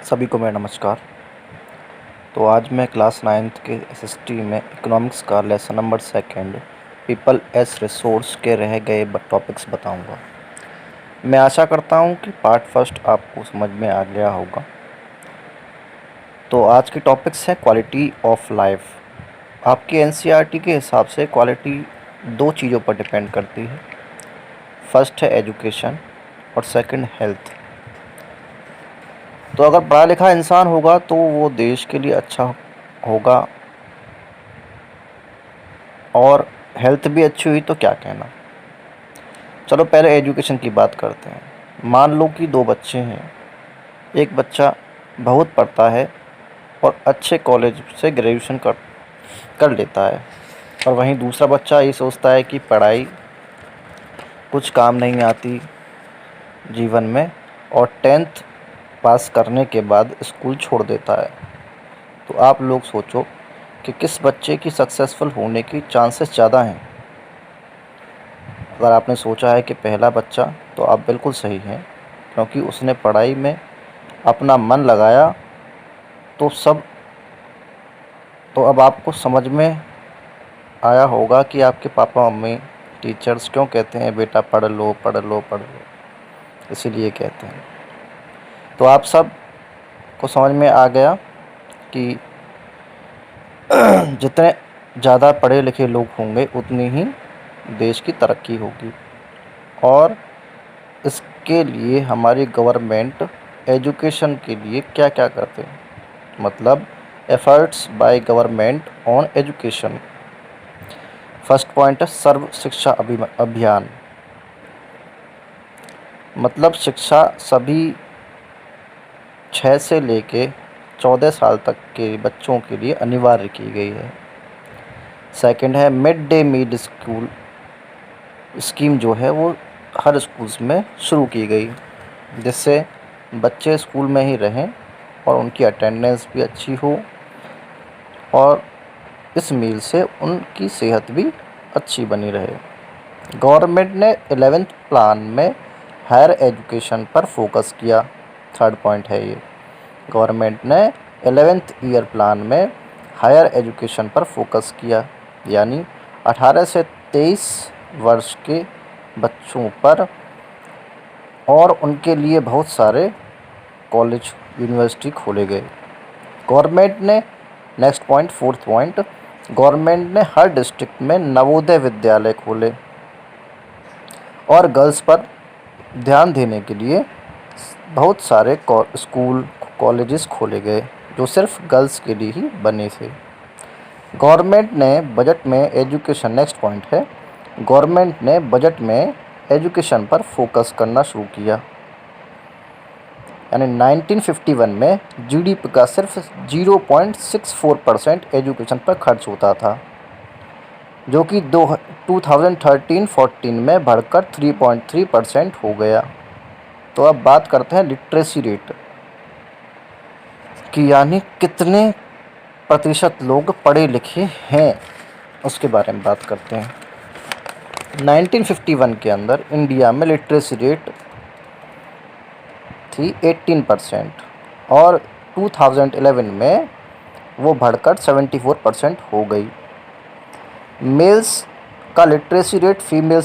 सभी को मेरा नमस्कार। तो आज मैं क्लास 9th के एसएसटी में इकोनॉमिक्स का lesson number 2 people as resource के रह गए टॉपिक्स बताऊंगा। मैं आशा करता हूं कि पार्ट फर्स्ट आपको समझ में आ गया होगा। तो आज के टॉपिक्स हैं क्वालिटी ऑफ लाइफ। आपकी एनसीईआरटी के हिसाब से क्वालिटी दो चीज़ों पर डिपेंड करती है। फर्स्ट है एजुकेशन और सेकंड हेल्थ। तो अगर पढ़ा लिखा इंसान होगा तो वो देश के लिए अच्छा होगा और हेल्थ भी अच्छी हुई तो क्या कहना। चलो पहले एजुकेशन की बात करते हैं। मान लो कि दो बच्चे हैं। एक बच्चा बहुत पढ़ता है और अच्छे कॉलेज से ग्रेजुएशन कर लेता है, और वहीं दूसरा बच्चा ये सोचता है कि पढ़ाई कुछ काम नहीं आती जीवन में, और 10th पास करने के बाद स्कूल छोड़ देता है। तो आप लोग सोचो कि किस बच्चे की सक्सेसफुल होने की चांसेस ज़्यादा हैं। अगर आपने सोचा है कि पहला बच्चा, तो आप बिल्कुल सही हैं, क्योंकि उसने पढ़ाई में अपना मन लगाया। तो अब आपको समझ में आया होगा कि आपके पापा मम्मी टीचर्स क्यों कहते हैं बेटा पढ़ लो पढ़ लो पढ़ लो, इसीलिए कहते हैं। तो आप सब को समझ में आ गया कि जितने ज़्यादा पढ़े लिखे लोग होंगे उतनी ही देश की तरक्की होगी। और इसके लिए हमारी गवर्नमेंट एजुकेशन के लिए क्या क्या करते हैं, मतलब efforts by government on education. First point है सर्व शिक्षा अभियान। मतलब शिक्षा सभी 6 से लेके 14 साल तक के बच्चों के लिए अनिवार्य की गई है। सेकंड है mid day meal school scheme, जो है वो हर स्कूल्स में शुरू की गई, जिससे बच्चे स्कूल में ही रहें और उनकी अटेंडेंस भी अच्छी हो, और इस मील से उनकी सेहत भी अच्छी बनी रहे। गवर्नमेंट ने 11th प्लान में हायर एजुकेशन पर फोकस किया। थर्ड पॉइंट है ये, गवर्नमेंट ने 11th ईयर प्लान में हायर एजुकेशन पर फोकस किया, यानी 18 से 23 वर्ष के बच्चों पर, और उनके लिए बहुत सारे कॉलेज यूनिवर्सिटी खोले गए। गवर्नमेंट ने next point, fourth point, government ने हर डिस्ट्रिक्ट में नवोदय विद्यालय खोले, और गर्ल्स पर ध्यान देने के लिए बहुत सारे स्कूल कॉलेजेस खोले गए जो सिर्फ गर्ल्स के लिए ही बने थे। गवर्नमेंट ने बजट में एजुकेशन, नेक्स्ट पॉइंट है, गवर्नमेंट ने बजट में एजुकेशन पर फोकस करना शुरू किया। यानी 1951 में जीडीपी का सिर्फ 0.64% एजुकेशन पर खर्च होता था, जो कि 2013-14 में बढ़कर 3.3% हो गया। तो अब बात करते हैं लिटरेसी रेट कि यानी कितने प्रतिशत लोग पढ़े लिखे हैं, उसके बारे में बात करते हैं। 1951 के अंदर इंडिया में लिटरेसी रेट थी 18%, और 2011 में वो बढ़कर 74% हो गई। मेल्स का लिटरेसी रेट फीमेल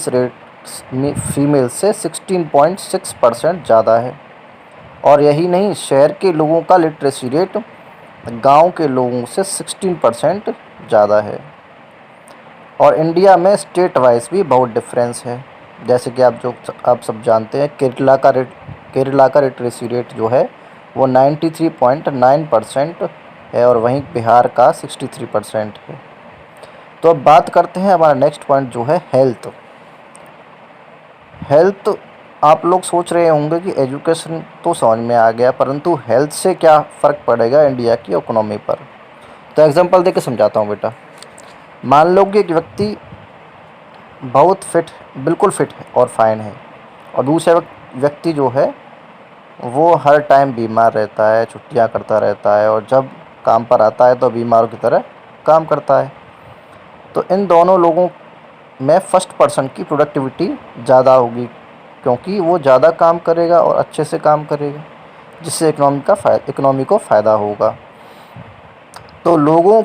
से 16.6% ज़्यादा है। और यही नहीं, शहर के लोगों का लिटरेसी रेट गांव के लोगों से 16% ज़्यादा है। और इंडिया में स्टेट वाइज भी बहुत डिफरेंस है। जैसे कि आप सब जानते हैं, केरला का लिटरेसी रेट जो है वो 93.9% है, और वहीं बिहार का 63% है। तो अब बात करते हैं हमारा नेक्स्ट पॉइंट जो है हेल्थ। आप लोग सोच रहे होंगे कि एजुकेशन तो समझ में आ गया, परंतु हेल्थ से क्या फ़र्क पड़ेगा इंडिया की इकोनॉमी पर। तो एग्जांपल देके समझाता हूँ बेटा। मान लो कि एक व्यक्ति बहुत बिल्कुल फिट है और फाइन है, और दूसरा व्यक्ति जो है वो हर टाइम बीमार रहता है, छुट्टियाँ करता रहता है, और जब काम पर आता है तो बीमारों की तरह काम करता है। तो इन दोनों लोगों में फर्स्ट पर्सन की प्रोडक्टिविटी ज़्यादा होगी, क्योंकि वो ज़्यादा काम करेगा और अच्छे से काम करेगा। जिससे इकोनॉमी को फ़ायदा होगा। तो लोगों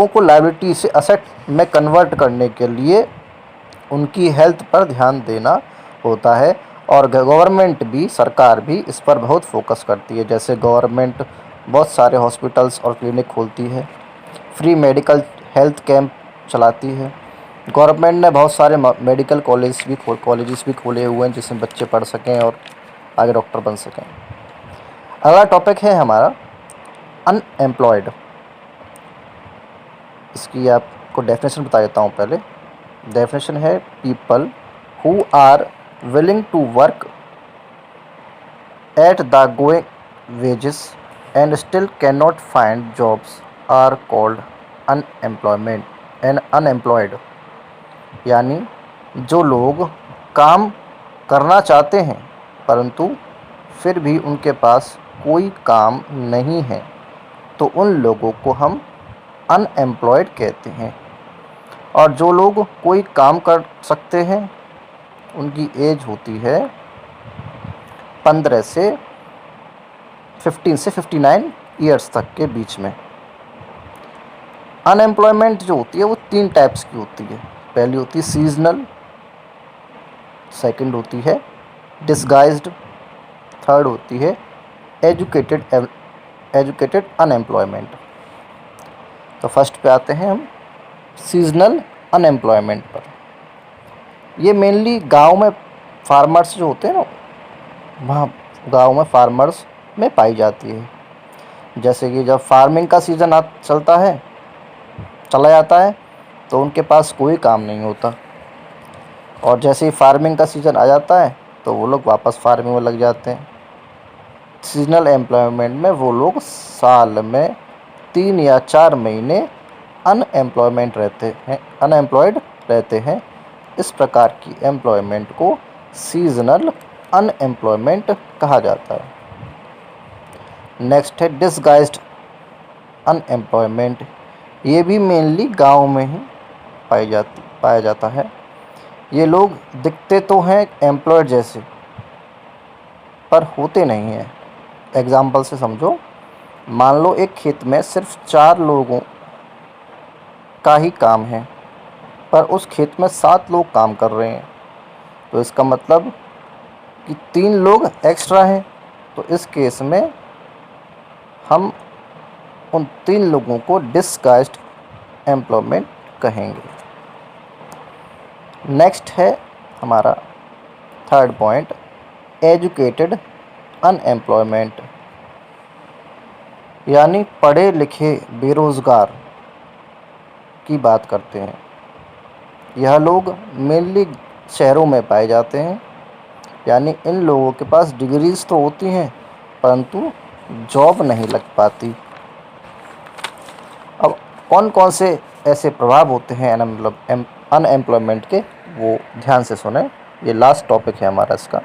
को लायबिलिटी से असेट में कन्वर्ट करने के लिए उनकी हेल्थ पर ध्यान देना होता है, और गवर्नमेंट भी, सरकार भी इस पर बहुत फोकस करती है। जैसे गवर्नमेंट बहुत सारे हॉस्पिटल्स और क्लिनिक खोलती है, फ्री मेडिकल हेल्थ कैंप चलाती है। गवर्नमेंट ने बहुत सारे मेडिकल कॉलेजेस भी खोले हुए हैं, जिसमें बच्चे पढ़ सकें और आगे डॉक्टर बन सकें। अगला टॉपिक है हमारा अनएम्प्लॉयड। इसकी आपको डेफिनेशन बता देता हूँ पहले। डेफिनेशन है people who are willing to work at the going wages and still can not find jobs are called unemployed. यानी जो लोग काम करना चाहते हैं परंतु फिर भी उनके पास कोई काम नहीं है, तो उन लोगों को हम अनएम्प्लॉयड कहते हैं। और जो लोग कोई काम कर सकते हैं उनकी एज होती है 15 से 59 ईयर्स तक के बीच में। अनएम्प्लॉयमेंट जो होती है वो 3 टाइप्स की होती है। पहली होती है सीजनल, सेकंड होती है डिसगाइज्ड, थर्ड होती है एजुकेटेड अनएम्प्लॉयमेंट। तो फर्स्ट पे आते हैं हम सीजनल अनएम्प्लॉयमेंट पर। ये मेनली गांव में फार्मर्स जो होते हैं ना, वहाँ गांव में फार्मर्स में पाई जाती है। जैसे कि जब फार्मिंग का सीज़न चला जाता है तो उनके पास कोई काम नहीं होता, और जैसे ही फार्मिंग का सीज़न आ जाता है तो वो लोग वापस फार्मिंग में लग जाते हैं। सीजनल एम्प्लॉयमेंट में वो लोग साल में 3 या 4 महीने अनएम्प्लॉयड रहते हैं। इस प्रकार की एम्प्लॉयमेंट को सीजनल अनएम्प्लॉयमेंट कहा जाता है। नेक्स्ट है डिसगाइज्ड अनएम्प्लॉयमेंट। ये भी मेनली गांव में ही पाया जाता है। ये लोग दिखते तो हैं एम्प्लॉयड जैसे पर होते नहीं हैं। एग्जाम्पल से समझो, मान लो एक खेत में सिर्फ 4 लोगों का ही काम है पर उस खेत में 7 लोग काम कर रहे हैं, तो इसका मतलब कि 3 लोग एक्स्ट्रा हैं। तो इस केस में हम उन 3 लोगों को डिसगाइज्ड एम्प्लॉयमेंट कहेंगे। नेक्स्ट है हमारा थर्ड पॉइंट एजुकेटेड अनएम्प्लॉयमेंट, यानी पढ़े लिखे बेरोज़गार की बात करते हैं। यह लोग मेनली शहरों में पाए जाते हैं, यानी इन लोगों के पास डिग्रीज तो होती हैं परंतु जॉब नहीं लग पाती। अब कौन कौन से ऐसे प्रभाव होते हैं अनएम्प्लॉयमेंट के, वो ध्यान से सुने। ये लास्ट टॉपिक है हमारा इसका।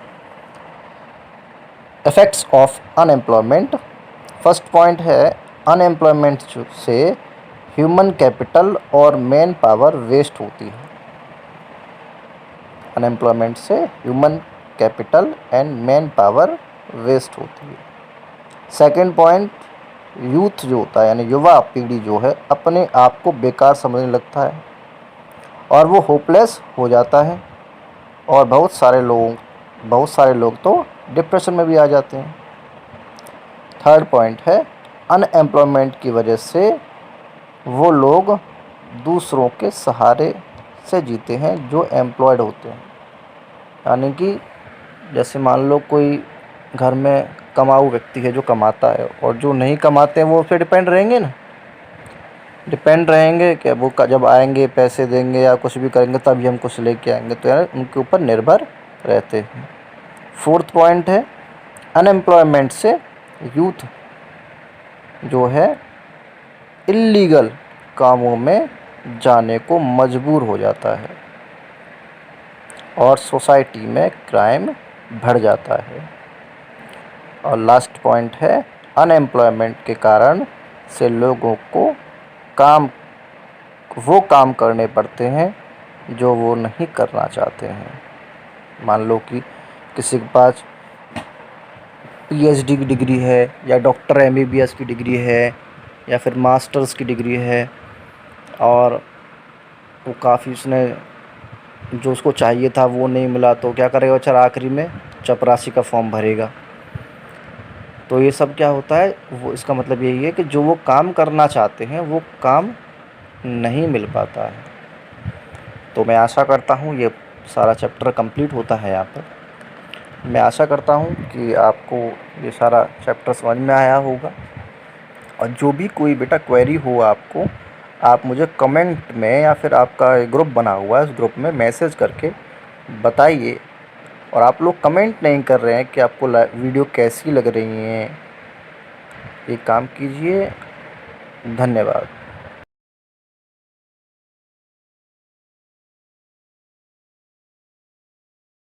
Effects of unemployment. First point है अनएम्प्लॉयमेंट से ह्यूमन कैपिटल और मैन पावर वेस्ट होती है। अनएम्प्लॉयमेंट से human capital and man power waste होती है। सेकंड पॉइंट, यूथ जो होता है यानी युवा पीढ़ी जो है अपने आप को बेकार समझने लगता है और वो होपलेस हो जाता है, और बहुत सारे लोग तो डिप्रेशन में भी आ जाते हैं। थर्ड पॉइंट है अनएम्प्लॉयमेंट की वजह से वो लोग दूसरों के सहारे से जीते हैं जो एम्प्लॉयड होते हैं। यानी कि जैसे मान लो कोई घर में कमाऊ व्यक्ति है जो कमाता है, और जो नहीं कमाते हैं वो उस पर डिपेंड रहेंगे कि वो जब आएंगे पैसे देंगे या कुछ भी करेंगे तभी हम कुछ लेके आएंगे, तो यार उनके ऊपर निर्भर रहते हैं। फोर्थ पॉइंट है अनएम्प्लॉयमेंट से यूथ जो है इल्लीगल कामों में जाने को मजबूर हो जाता है और सोसाइटी में क्राइम बढ़ जाता है। और लास्ट पॉइंट है अनएम्प्लॉयमेंट के कारण से लोगों को वो काम करने पड़ते हैं जो वो नहीं करना चाहते हैं। मान लो कि किसी के पास पीएचडी की डिग्री है या डॉक्टर एमबीबीएस की डिग्री है या फिर मास्टर्स की डिग्री है, और वो काफ़ी उसने जो उसको चाहिए था वो नहीं मिला, तो क्या करेगा बेचारा, आखिरी में चपरासी का फॉर्म भरेगा। तो ये सब क्या होता है, वो इसका मतलब यही है कि जो वो काम करना चाहते हैं वो काम नहीं मिल पाता है। तो मैं आशा करता हूँ ये सारा चैप्टर कंप्लीट होता है यहाँ पर। मैं आशा करता हूँ कि आपको ये सारा चैप्टर समझ में आया होगा, और जो भी कोई बेटा क्वेरी हो आपको, आप मुझे कमेंट में या फिर आपका एक ग्रुप बना हुआ है, उस ग्रुप में मैसेज करके बताइए। और आप लोग कमेंट नहीं कर रहे हैं कि आपको वीडियो कैसी लग रही हैं, एक काम कीजिए। धन्यवाद।